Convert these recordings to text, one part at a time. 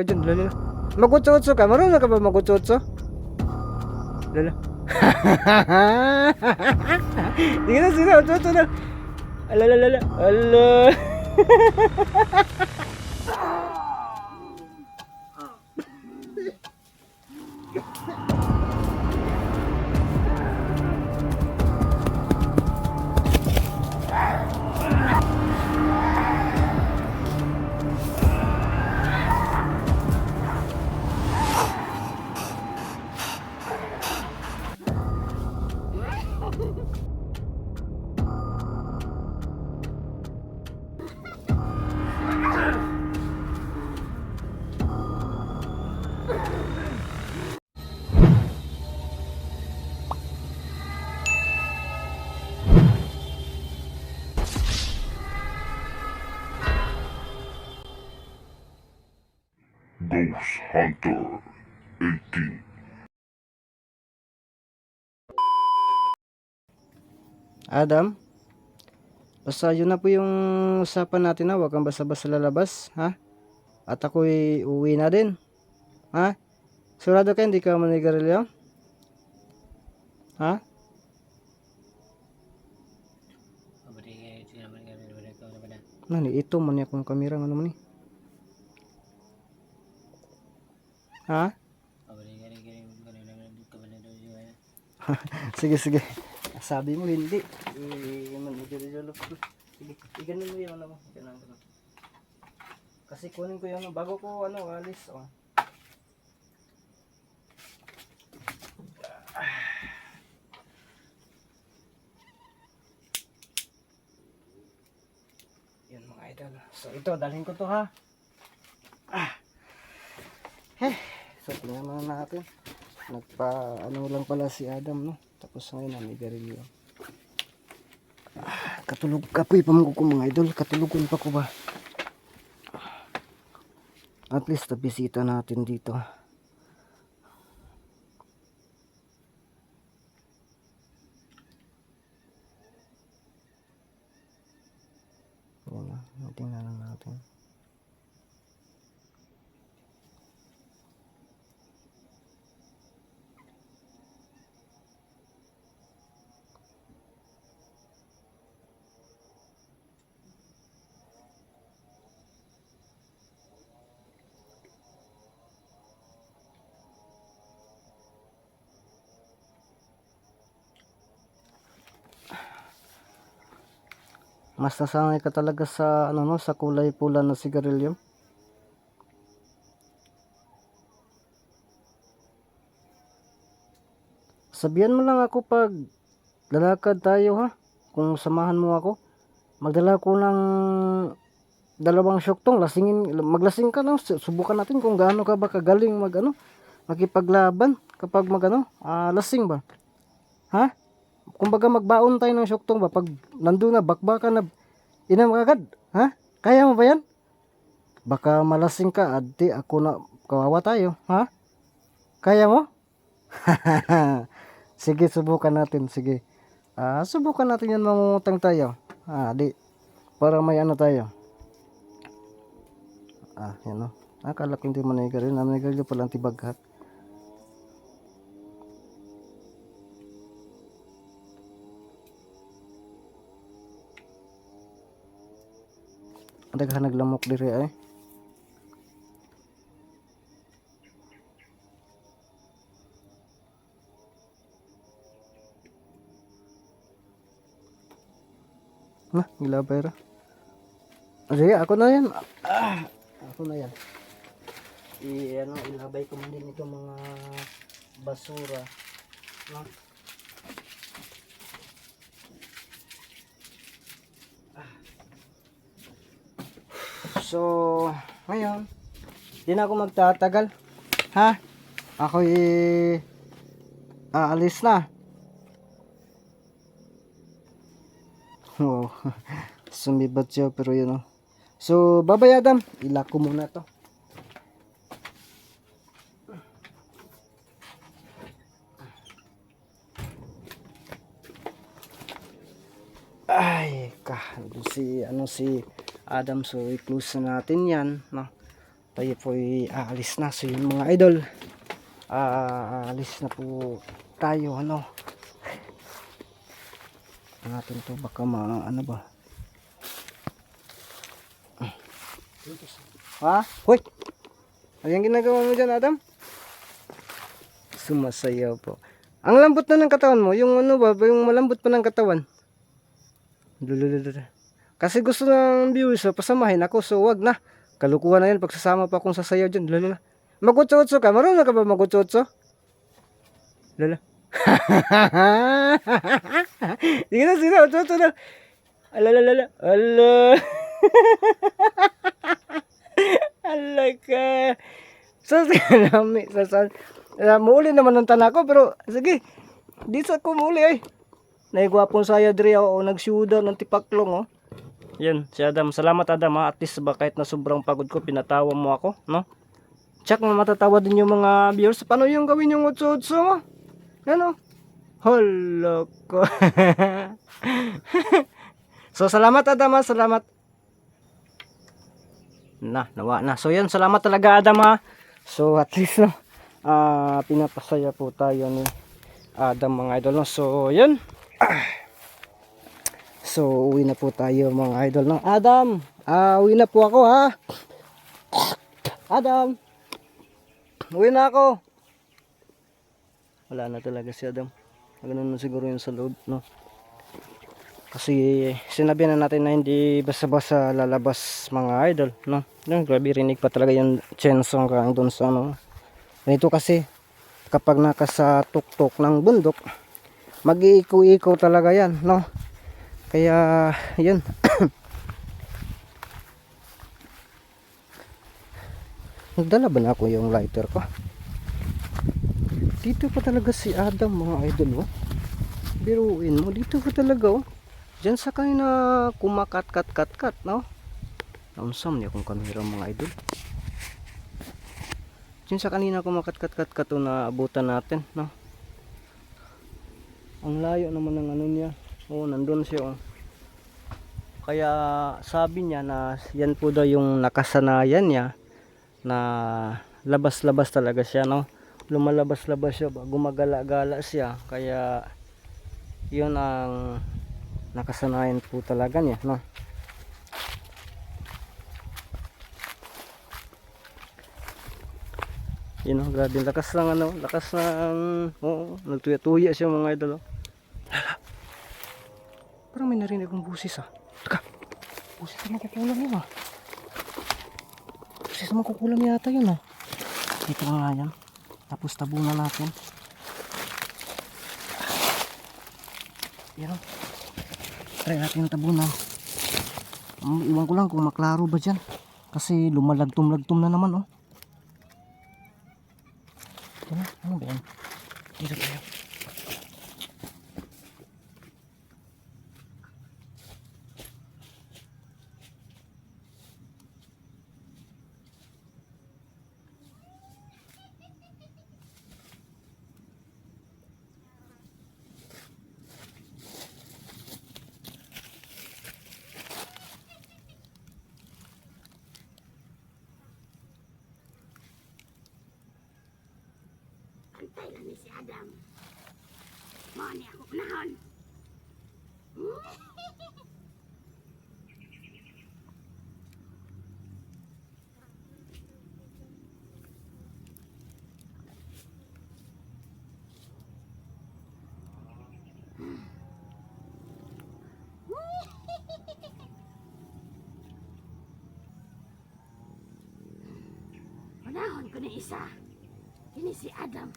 Dyan, lala. Magutso-utso ka? Marunong ka ba magutso-utso? Lala. Sige na, sige na. Utso-utso na. Alala. Ala. Ghost Hunter 18. Adam, basta yun na po yung usapan natin na huwag kang basta-basta lalabas, ha? At ako'y uwi na din, ha? Sigurado ka hindi ka manigarilyo? Ha? Nani, ito man akong kamera, ano man ni? Ha? Sige. Sabi mo hindi. Manigarilyo ko. Sige, iganin mo yung ano mo. Ganun. Kasi kunin ko yung bago ko alis. Oh. Yan mga idol. So ito, dalhin ko to ha. So tingnan muna natin. Lang pala si Adam, no? Tapos ngayon namigarilyo. Katulog kapoy pa mo ko mga idol. Katulugon pa ko ba? At least bisita natin dito. Yan na, tingnan lang natin. Mas nasanay ka talaga sa sa kulay pula na sigarilyo. Sabihan mo lang ako pag lalakad tayo ha. Kung samahan mo ako, magdala ko ng 2 syoktong, maglasing ka no. Subukan natin kung gaano ka ba kagaling makipaglaban kapag lasing ba. Ha? Kumbaga magbaon tayo ng syoktong ba pag nandoon na bakbakan na inam agad, ha? Kaya mo ba yan? Baka malasing ka, adi ako na kawawa tayo, ha? Kaya mo? Sige, subukan natin, sige. Subukan natin yan, mangungutang tayo. Di, para may tayo. Yan o. Akala ko hindi manigarilyo, manigarilyo palang tibaghat. Daghan naglamok diri ay. Gilabay ra. Sige, ako na yan. Ako na yan. Ilabay ko man din itong mga basura. No? So, ngayon, di na ako magtatagal. Ha? Ako'y aalis na. Wow. Sumibat siya pero yun. So, bye-bye Adam. Ilak ko muna to. Ay, si Adam, so i-close na natin yan, no? tayo po ay aalis na. So yun mga idol, aalis na po tayo. Ano natin to, baka ano ba. Ha? Hoy! Ayan ginagawa mo dyan, Adam? Sumasayaw po. Ang lambot na ng katawan mo, yung ano ba, yung malambot pa ng katawan. Lulululul. Kasi gusto ng viewers, pasamahin ako, so wag na. Kalukuhan na yan, pagsasama pa akong sasayaw dyan. Lulula. Mag-utso-utso ka? Marunong ka ba mag-utso-utso? Lula. Sige na, utso-utso na. Alalalala. Ala. Ala ka. Sasalami. Muuli naman ng tanak ko, pero sige. Di sa ko muuli ay. Naigwapong saya diri o nagsyuda ng tipaklong oh. Yan, si Adam. Salamat Adam ha. At least ba kahit na sobrang pagod ko, pinatawa mo ako, no? Tsak na matatawa din yung mga viewers. Paano yung gawin yung utso-utso mo? Ano? Hala ko. So salamat Adam ha. Salamat. Nawa na. So yan, salamat talaga Adam ha. So at least no, pinapasaya po tayo ni Adam mga idol no. So yun. So uwi na po tayo mga idol no. Adam, uwi na po ako ha. Adam, uwi na ako. Wala na talaga si Adam. Ganun na siguro yung sa loob no. Kasi sinabi na natin na hindi basta-basta lalabas mga idol no. Grabe rinig pa talaga yung chensong kang doon sa ano. Ganito kasi kapag nakasa tuktok ng bundok, mag-iiko-iko talaga yan no. Kaya yun. Nagdala ba na ako yung lighter ko? Dito pa talaga si Adam mga idol oh. Biruin mo, dito pa talaga oh. Diyan sa kanina kumakat-kat-kat no. Naunsan niya kung kamera mga idol. Diyan sa kanina kumakat-kat-kat na abutan natin no. Ang layo naman ng ano niya. Oh, nandun siya oh. Kaya sabi niya na yan po daw yung nakasanayan niya na labas-labas talaga siya no. Lumalabas-labas siya, gumagala-gala siya. Kaya yun ang nakasanayan po talaga niya no. Yun know, grabe lakas ng ano, lakas ng nagtuya-tuya siya mga idol oh. Parang may narinig akong busis ah. Teka, busis naman kukulam yun ah. Busis naman kukulam yata yun ah. Dito na nga yan. Tapos tabunan natin. Yan oh. Try natin yung tabunan. Iwan ko lang kung maklaro ba dyan. Kasi lumalagtom-lagtom na naman oh. Ano ba yan? Dito tayo. Antay lang ni si Adam. Mo ni ako unahon. Unahon ko ni isa. Ini si Adam.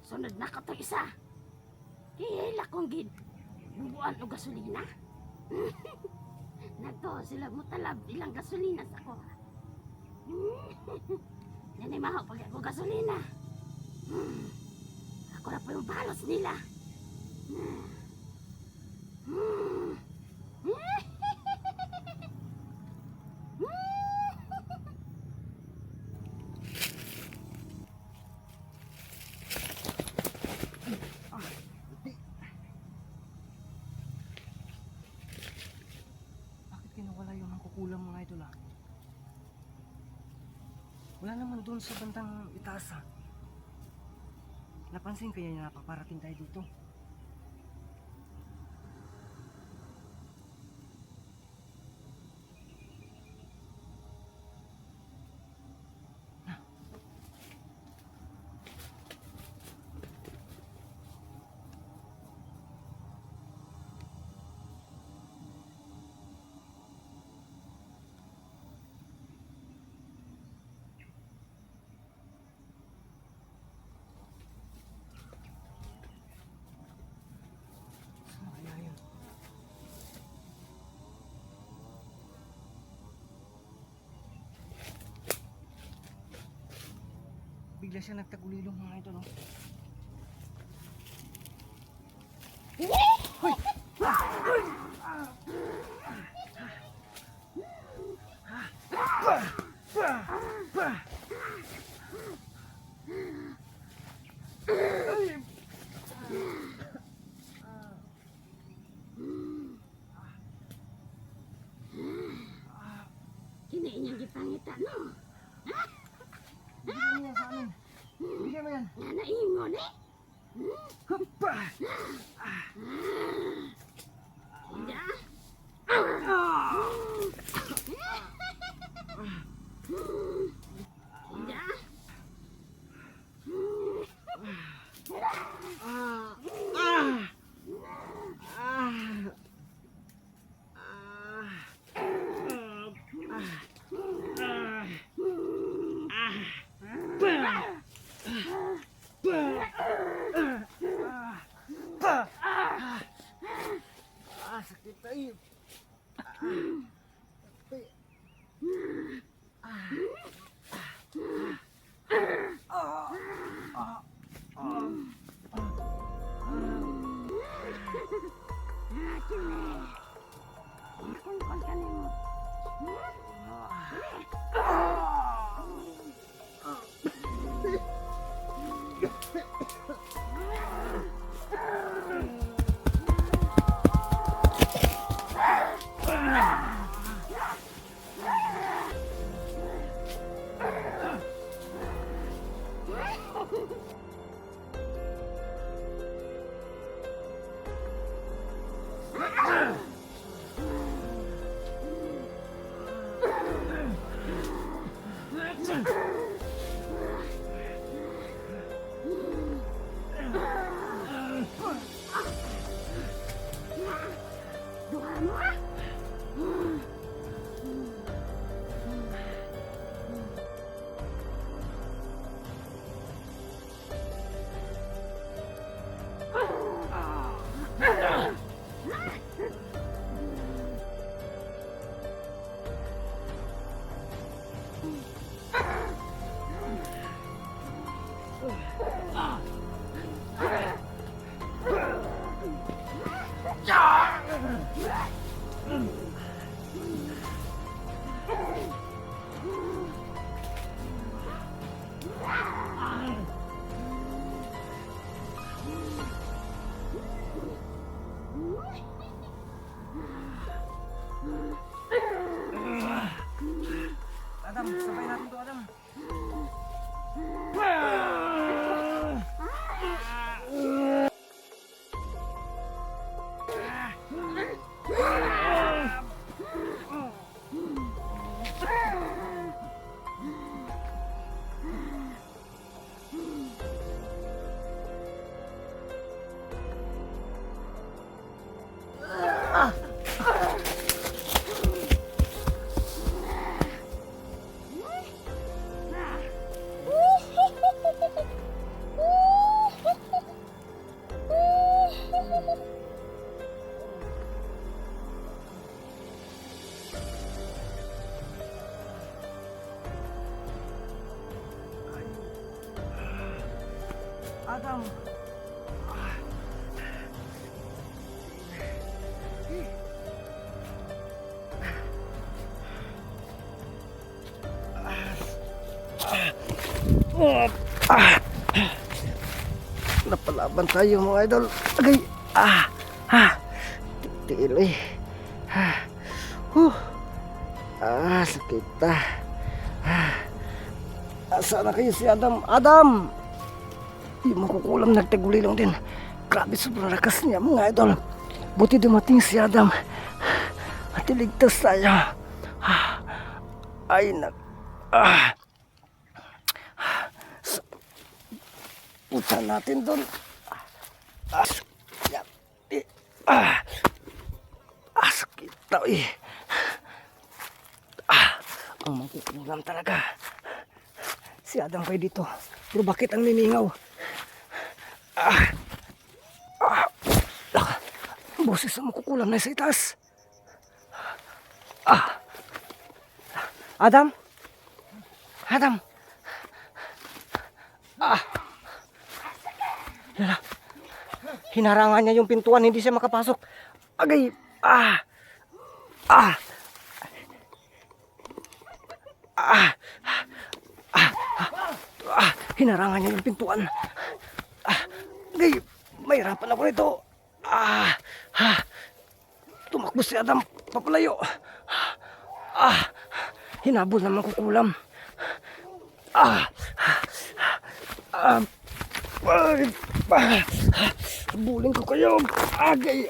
Sunod na ko to isa. Hihila kong gid. Bubuan o gasolina. Nagto sila mo talab ilang gasolina sa ko. Nani maho pag ako gasolina. Ako na po yung balos nila. Bakit kinawala yung nangkukulang mga idol ah? Wala naman doon sa bandang itaas ah. Napansin kaya na paparating tayo dito? Saan kaya yun? Bigla siya nagtagulilong mga idol, no? Kini inyong gipangita, no? Bigyan mo yan sa amin. Bigyan mo yan. Nga naingon eh. Huppa! Kaya? Kaya? Sakit tayo. Kung ka nimo. Duha mo ah. Adam, sabay natin to, Adam. Adam. Napalaban tayo mga idol. Agay. Tiil eh. Sakit ah. Asa na kayo si Adam? Adam! Yung makukulam nagtagulilong din. Grabe, sobrang lakas niya mga idol. Buti dumating si Adam. At iligtas tayo. Ay, punta natin doon. Sakit daw eh. Ang makukulam talaga. Si Adam kayo dito. Pero bakit ang niningaw? Boses ang makukulam na sa itaas. Adam? Adam? Lala. Hinarangan niya yung pintuan, hindi siya makapasok. Agay! Hinarangan niya yung pintuan. Agay! Mahirapan ako nito. Tumakbo si Adam, papalayo. Hinabol na makukulam. Bulin ko kayo. Agay.